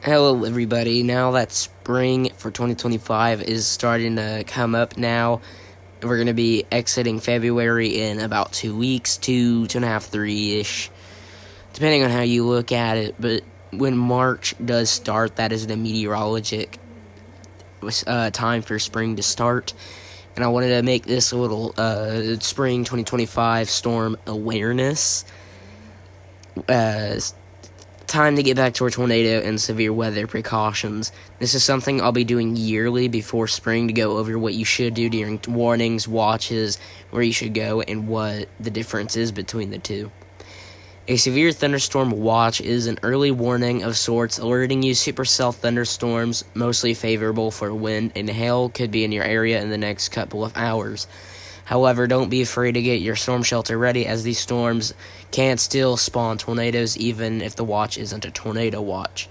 Hello, everybody. Now that spring for 2025 is starting to come up now, we're going to be exiting February in about 2 weeks, 2.5, 3-ish, depending on how you look at it. But when March does start, that is the meteorologic time for spring to start. And I wanted to make this a little spring 2025 storm awareness. Time to get back to our tornado and severe weather precautions. This is something I'll be doing yearly before spring to go over what you should do during warnings, watches, where you should go, and what the difference is between the two. A severe thunderstorm watch is an early warning of sorts alerting you supercell thunderstorms, mostly favorable for wind and hail, could be in your area in the next couple of hours. However, don't be afraid to get your storm shelter ready, as these storms can still spawn tornadoes even if the watch isn't a tornado watch.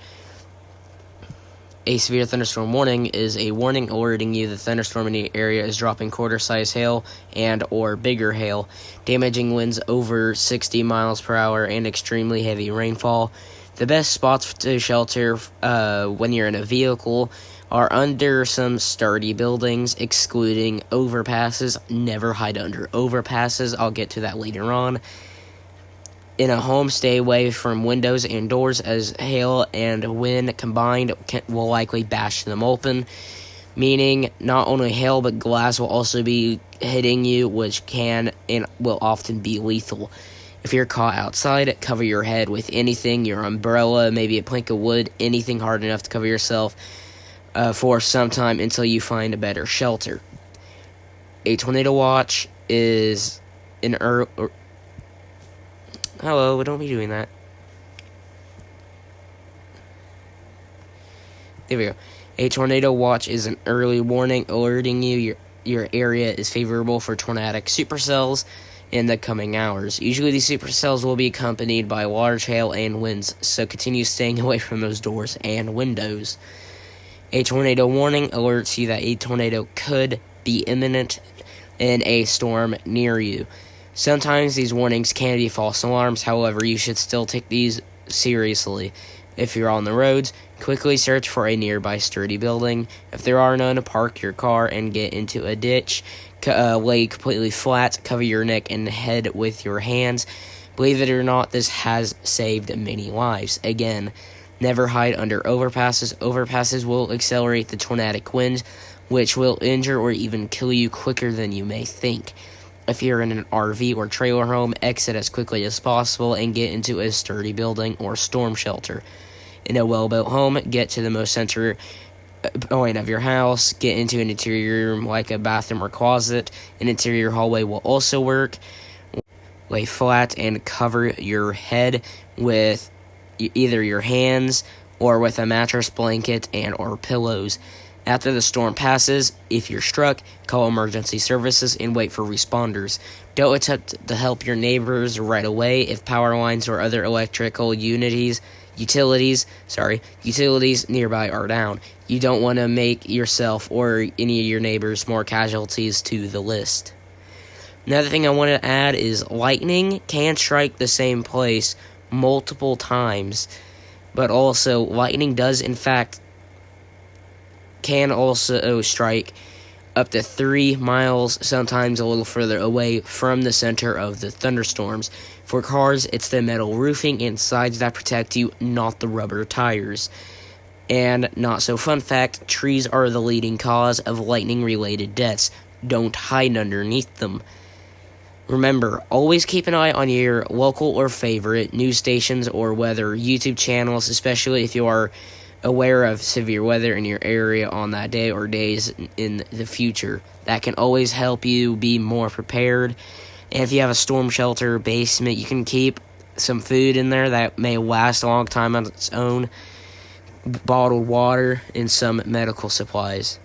A severe thunderstorm warning is a warning alerting you the thunderstorm in your area is dropping quarter-size hail and or bigger hail, damaging winds over 60 miles per hour, and extremely heavy rainfall. The best spots to shelter when you're in a vehicle are under some sturdy buildings, excluding overpasses. Never hide under overpasses. I'll get to that later on. In a home, stay away from windows and doors, as hail and wind combined will likely bash them open, meaning not only hail but glass will also be hitting you, which can and will often be lethal. If you're caught outside, cover your head with anything, your umbrella, maybe a plank of wood, anything hard enough to cover yourself for some time until you find a better shelter. A tornado watch is an Hello, don't be doing that. There we go. A tornado watch is an early warning alerting you your area is favorable for tornadic supercells in the coming hours. Usually these supercells will be accompanied by large hail and winds, so continue staying away from those doors and windows. A tornado warning alerts you that a tornado could be imminent in a storm near you. Sometimes these warnings can be false alarms, however, you should still take these seriously. If you're on the roads, quickly search for a nearby sturdy building. If there are none, park your car and get into a ditch. Lay completely flat, cover your neck and head with your hands. Believe it or not, this has saved many lives. Again, never hide under overpasses. Overpasses will accelerate the tornadic winds, which will injure or even kill you quicker than you may think. If you're in an RV or trailer home, exit as quickly as possible and get into a sturdy building or storm shelter. In a well-built home, get to the most center point of your house. Get into an interior room like a bathroom or closet. An interior hallway will also work. Lay flat and cover your head with either your hands or with a mattress, blanket, and or pillows. After the storm passes, if you're struck, call emergency services and wait for responders. Don't attempt to help your neighbors right away if power lines or other electrical utilities nearby are down. You don't want to make yourself or any of your neighbors more casualties to the list. Another thing I want to add is lightning can strike the same place multiple times, but also lightning does in fact can also strike up to 3 miles, sometimes a little further away from the center of the thunderstorms. For cars, it's the metal roofing and sides that protect you, not the rubber tires. And not so fun fact, trees are the leading cause of lightning-related deaths. Don't hide underneath them. Remember, always keep an eye on your local or favorite news stations or weather YouTube channels, especially if you are aware of severe weather in your area on that day or days in the future. That can always help you be more prepared. And if you have a storm shelter basement, you can keep some food in there that may last a long time on its own, bottled water, and some medical supplies.